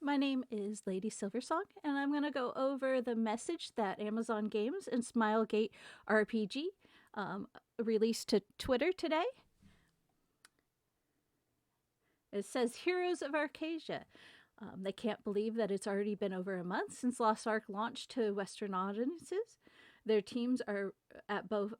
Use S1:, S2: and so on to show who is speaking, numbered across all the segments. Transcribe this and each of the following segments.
S1: My name is Lady Silversong, and I'm going to go over the message that Amazon Games and Smilegate RPG released to Twitter today. It says, Heroes of Arcasia. They can't believe that it's already been over a month since Lost Ark launched to Western audiences. Their teams are at both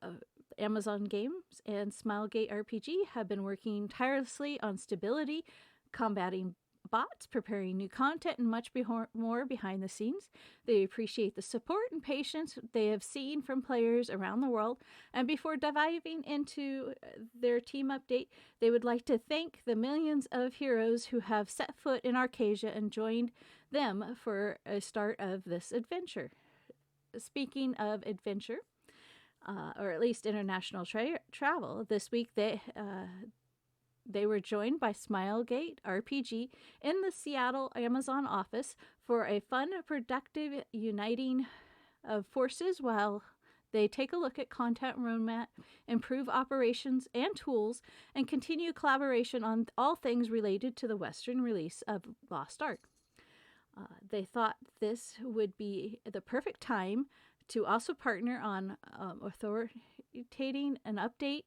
S1: Amazon Games and Smilegate RPG have been working tirelessly on stability, combating bots, preparing new content, and much more behind the scenes. They appreciate the support and patience they have seen from players around the world. And before diving into their team update, they would like to thank the millions of heroes who have set foot in Arcasia and joined them for a start of this adventure. Speaking of adventure, or at least international travel, this week they were joined by Smilegate RPG in the Seattle Amazon office for a fun, productive uniting of forces while they take a look at content roadmap, improve operations and tools, and continue collaboration on all things related to the Western release of Lost Ark. They thought this would be the perfect time to also partner on authoritating an update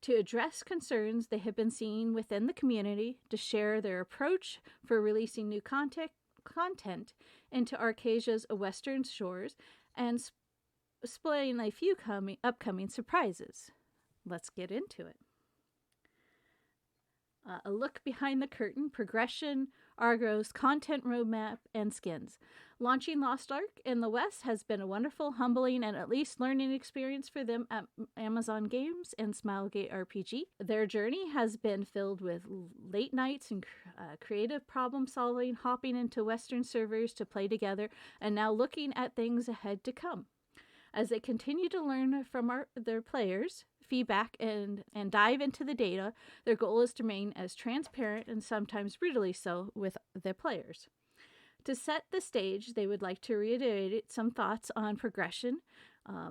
S1: to address concerns they have been seeing within the community, to share their approach for releasing new content into Arcasia's western shores, and explain a few upcoming surprises. Let's get into it. A look behind the curtain, progression, Argos, content roadmap, and skins. Launching Lost Ark in the West has been a wonderful, humbling, and at least learning experience for them at Amazon Games and Smilegate RPG. Their journey has been filled with late nights and creative problem solving, hopping into Western servers to play together, and now looking at things ahead to come. As they continue to learn from their players' feedback and dive into the data, their goal is to remain as transparent and sometimes brutally so with their players. To set the stage, they would like to reiterate some thoughts on progression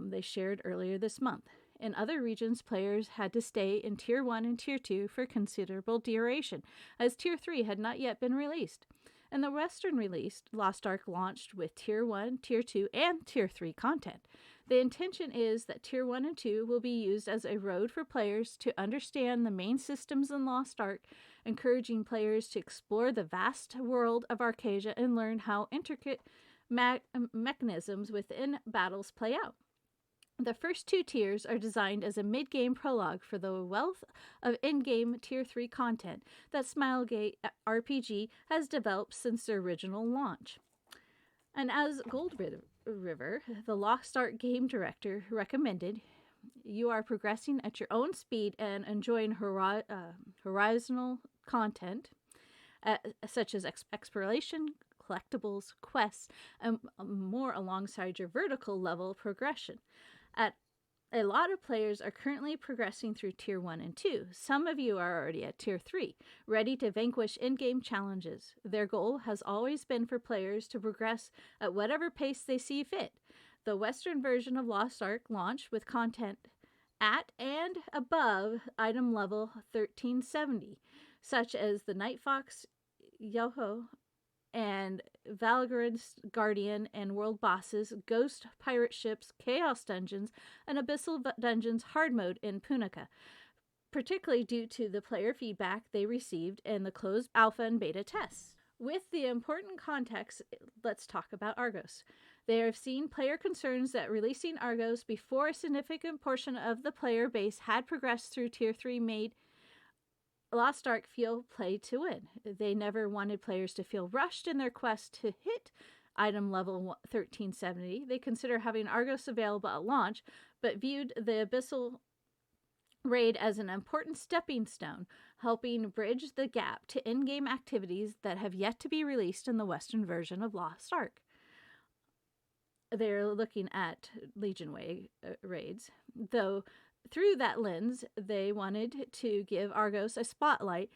S1: they shared earlier this month. In other regions, players had to stay in Tier 1 and Tier 2 for considerable duration, as Tier 3 had not yet been released. In the Western release, Lost Ark launched with Tier 1, Tier 2, and Tier 3 content. The intention is that Tier 1 and 2 will be used as a road for players to understand the main systems in Lost Ark, encouraging players to explore the vast world of Arcasia and learn how intricate mechanisms within battles play out. The first two tiers are designed as a mid-game prologue for the wealth of in-game Tier 3 content that Smilegate RPG has developed since their original launch. And as Gold River, the Lost Ark game director, recommended, you are progressing at your own speed and enjoying horizontal content such as exploration, collectibles, quests, and more alongside your vertical level progression. A lot of players are currently progressing through Tier 1 and 2. Some of you are already at Tier 3, ready to vanquish in-game challenges. Their goal has always been for players to progress at whatever pace they see fit. The Western version of Lost Ark launched with content at and above item level 1370, such as the Night Fox, Yoho, and Valgridd's Guardian and World Bosses, Ghost Pirate Ships, Chaos Dungeons, and Abyssal Dungeons hard mode in Punica, particularly due to the player feedback they received in the closed alpha and beta tests. With the important context, let's talk about Argos. They have seen player concerns that releasing Argos before a significant portion of the player base had progressed through Tier 3 made Lost Ark feel play to win. They never wanted players to feel rushed in their quest to hit item level 1370. They consider having Argos available at launch, but viewed the Abyssal raid as an important stepping stone, helping bridge the gap to in-game activities that have yet to be released in the Western version of Lost Ark. They're looking at Legion raids, though through that lens, they wanted to give Argos a spotlight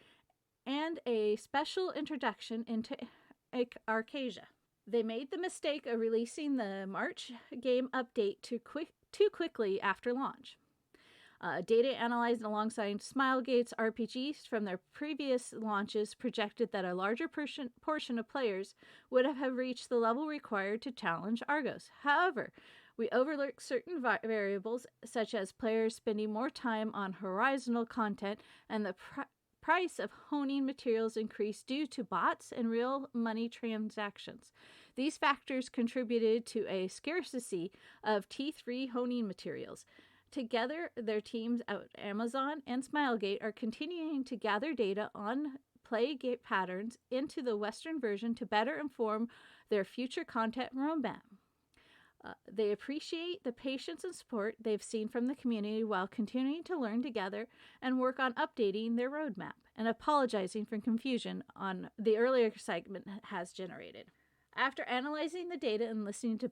S1: and a special introduction into Arcasia. They made the mistake of releasing the March game update too quickly after launch. Data analyzed alongside Smilegate's RPGs from their previous launches projected that a larger portion of players would have reached the level required to challenge Argos. However, we overlook certain variables, such as players spending more time on horizontal content and the price of honing materials increased due to bots and real money transactions. These factors contributed to a scarcity of T3 honing materials. Together, their teams at Amazon and Smilegate are continuing to gather data on play patterns into the Western version to better inform their future content roadmap. They appreciate the patience and support they've seen from the community while continuing to learn together and work on updating their roadmap and apologizing for confusion on the earlier segment has generated. After analyzing the data and listening to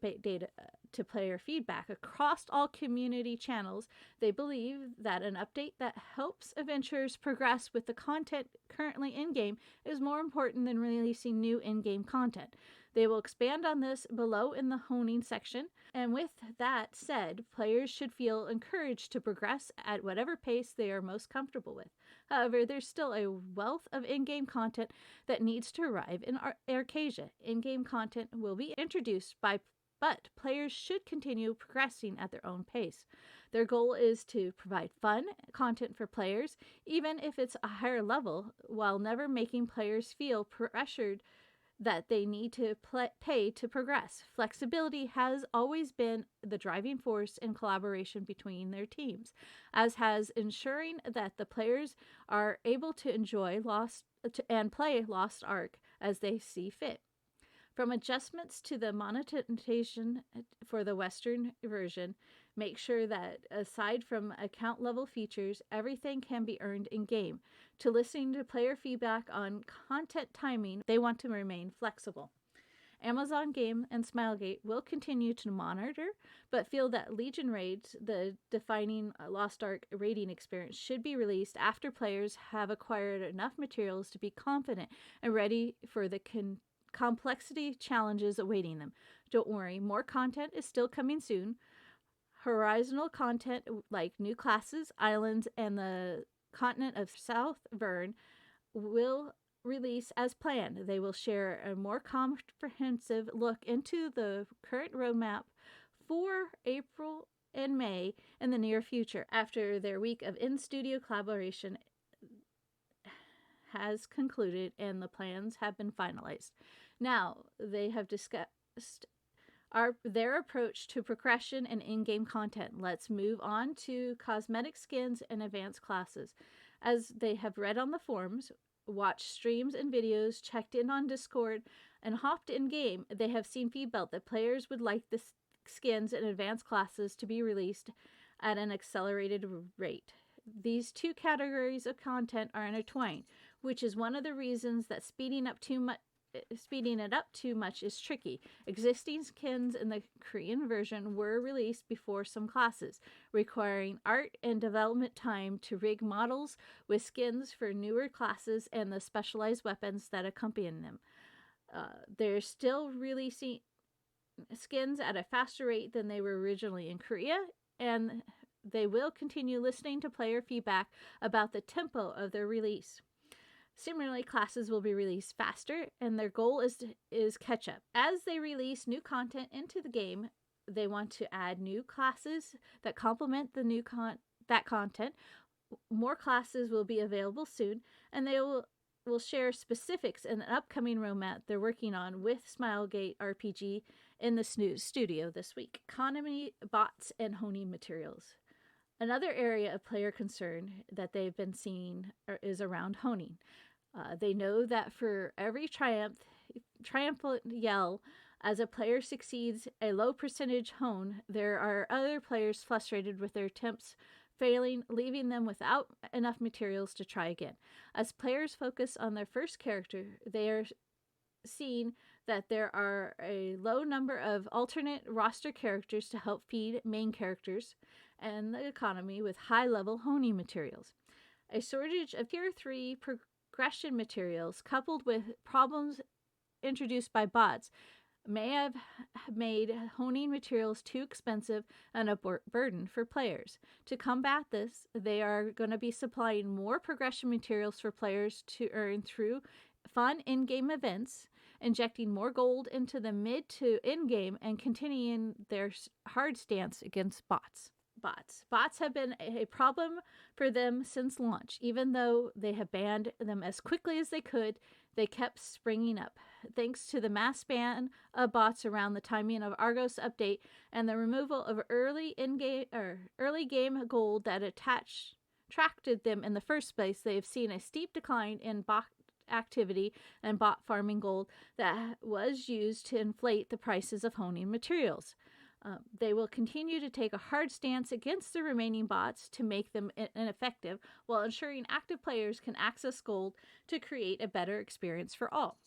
S1: to player feedback across all community channels, they believe that an update that helps adventurers progress with the content currently in-game is more important than releasing new in-game content. They will expand on this below in the honing section. And with that said, players should feel encouraged to progress at whatever pace they are most comfortable with. However, there's still a wealth of in-game content that needs to arrive in Arcasia. In-game content will be introduced but players should continue progressing at their own pace. Their goal is to provide fun content for players, even if it's a higher level, while never making players feel pressured that they need to pay to progress. Flexibility has always been the driving force in collaboration between their teams, as has ensuring that the players are able to enjoy and play Lost Ark as they see fit. From adjustments to the monetization for the Western version, make sure that aside from account level features, everything can be earned in game. To listening to player feedback on content timing, they want to remain flexible. Amazon Game and Smilegate will continue to monitor, but feel that Legion Raids, the defining Lost Ark raiding experience, should be released after players have acquired enough materials to be confident and ready for the complexity challenges awaiting them. Don't worry, more content is still coming soon. Horizontal content like new classes, islands, and the continent of South Vern will release as planned. They will share a more comprehensive look into the current roadmap for April and May in the near future after their week of in-studio collaboration has concluded and the plans have been finalized. Now, they have discussed their approach to progression and in-game content. Let's move on to cosmetic skins and advanced classes. As they have read on the forums, watched streams and videos, checked in on Discord, and hopped in-game, they have seen feedback that players would like the skins and advanced classes to be released at an accelerated rate. These two categories of content are intertwined, which is one of the reasons that speeding it up too much is tricky. Existing skins in the Korean version were released before some classes, requiring art and development time to rig models with skins for newer classes and the specialized weapons that accompany them. They're still releasing skins at a faster rate than they were originally in Korea, and they will continue listening to player feedback about the tempo of their release. Similarly, classes will be released faster, and their goal is catch up. As they release new content into the game, they want to add new classes that complement the that content. More classes will be available soon, and they will share specifics in an upcoming roadmap they're working on with Smilegate RPG in the studio this week. Economy, bots, and honing materials. Another area of player concern that they've been seeing is around honing. They know that for every triumphant yell as a player succeeds a low percentage hone, there are other players frustrated with their attempts failing, leaving them without enough materials to try again. As players focus on their first character, they are seeing that there are a low number of alternate roster characters to help feed main characters and the economy with high-level honing materials. A shortage of Tier 3 progression materials coupled with problems introduced by bots may have made honing materials too expensive and a burden for players. To combat this, they are going to be supplying more progression materials for players to earn through fun in game events, injecting more gold into the mid to in game, and continuing their hard stance against bots. Bots have been a problem for them since launch. Even though they have banned them as quickly as they could, they kept springing up. Thanks to the mass ban of bots around the timing of Argos update and the removal of early game gold that attracted them in the first place, they have seen a steep decline in bot activity and bot farming gold that was used to inflate the prices of honing materials. They will continue to take a hard stance against the remaining bots to make them ineffective, while ensuring active players can access gold to create a better experience for all.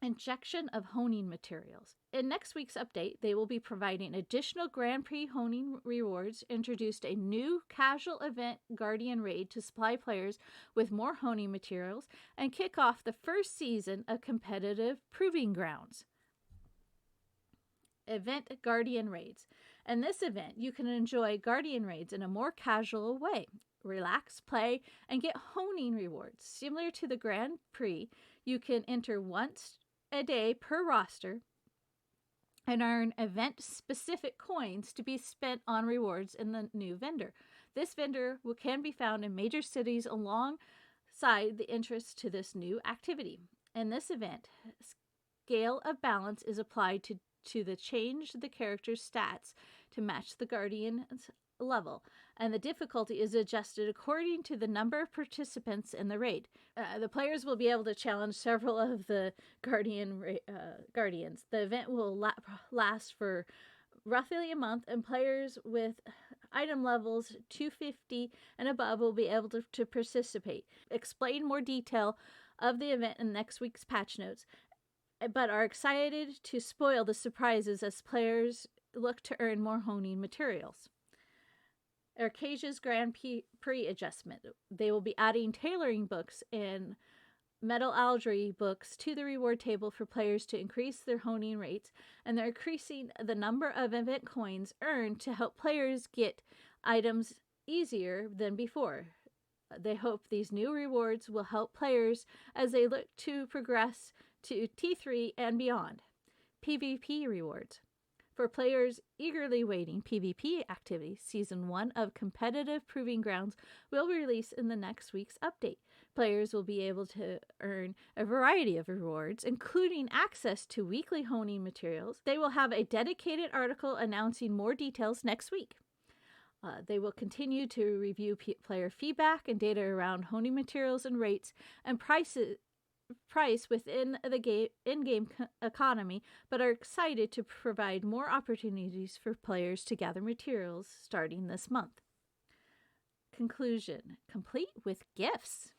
S1: Injection of honing materials. In next week's update, they will be providing additional Grand Prix honing rewards, introduced a new casual event Guardian Raid to supply players with more honing materials, and kick off the first season of competitive Proving Grounds. Event Guardian Raids. In this event, you can enjoy Guardian Raids in a more casual way. Relax, play, and get honing rewards. Similar to the Grand Prix, you can enter once a day per roster and earn event-specific coins to be spent on rewards in the new vendor. This vendor can be found in major cities alongside the entrance to this new activity. In this event, scale of balance is applied to change the character's stats to match the Guardian's level, and the difficulty is adjusted according to the number of participants in the raid. The players will be able to challenge several of the Guardians. The event will last for roughly a month, and players with item levels 250 and above will be able to participate. Explain more detail of the event in next week's patch notes, but are excited to spoil the surprises as players look to earn more honing materials. Arcasia's Grand Prix adjustment. They will be adding tailoring books and metallurgy books to the reward table for players to increase their honing rates, and they're increasing the number of event coins earned to help players get items easier than before. They hope these new rewards will help players as they look to progress to T3 and beyond. PvP rewards. For players eagerly waiting PvP activities, Season 1 of Competitive Proving Grounds will release in the next week's update. Players will be able to earn a variety of rewards, including access to weekly honing materials. They will have a dedicated article announcing more details next week. They will continue to review player feedback and data around honing materials and rates and price within the in-game economy, but are excited to provide more opportunities for players to gather materials starting this month. Conclusion. Complete with gifts.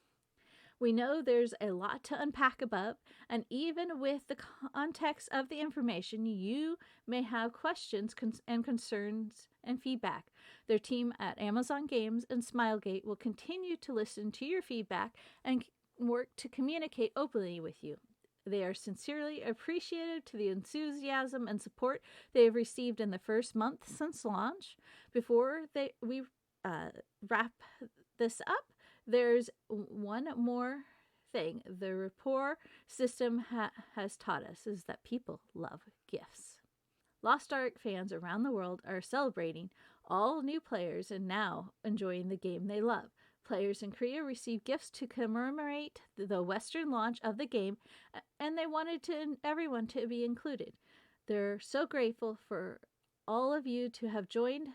S1: We know there's a lot to unpack above, and even with the context of the information, you may have questions and concerns and feedback. Their team at Amazon Games and Smilegate will continue to listen to your feedback and work to communicate openly with you. They are sincerely appreciative to the enthusiasm and support they have received in the first month since launch. Before we wrap this up, there's one more thing the rapport system has taught us is that people love gifts. Lost Ark fans around the world are celebrating all new players and now enjoying the game they love. Players in Korea received gifts to commemorate the Western launch of the game, and they wanted everyone to be included. They're so grateful for all of you to have joined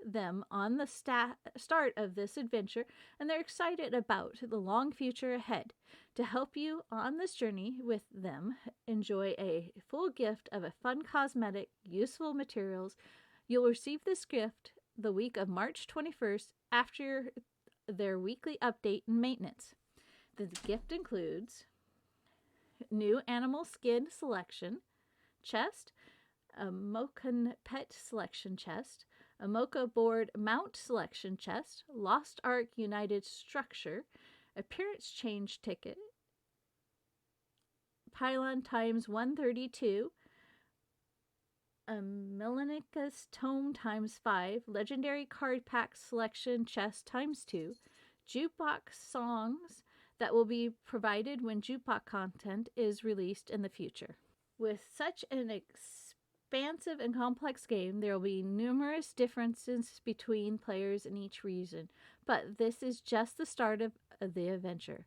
S1: them on the start of this adventure, and they're excited about the long future ahead. To help you on this journey with them, enjoy a full gift of a fun cosmetic, useful materials. You'll receive this gift the week of March 21st after their weekly update and maintenance. The gift includes new animal skin selection chest, a Mocha pet selection chest, a Mocha board mount selection chest, Lost Ark United structure, appearance change ticket, pylon times 132, a Melanicus Tome ×5, Legendary Card Pack Selection Chest ×2, jukebox songs that will be provided when jukebox content is released in the future. With such an expansive and complex game, there will be numerous differences between players in each region, but this is just the start of the adventure.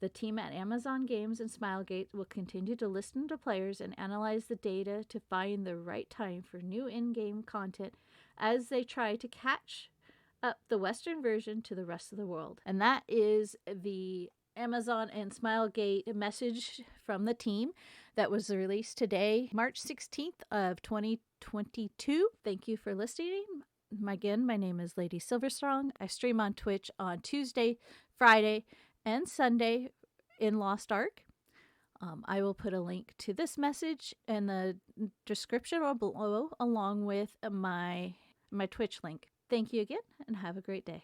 S1: The team at Amazon Games and Smilegate will continue to listen to players and analyze the data to find the right time for new in-game content as they try to catch up the Western version to the rest of the world. And that is the Amazon and Smilegate message from the team that was released today, March 16th of 2022. Thank you for listening. Again, my name is Lady Silverstrong. I stream on Twitch on Tuesday, Friday, and Sunday in Lost Ark. I will put a link to this message in the description or below, along with my Twitch link. Thank you again, and have a great day.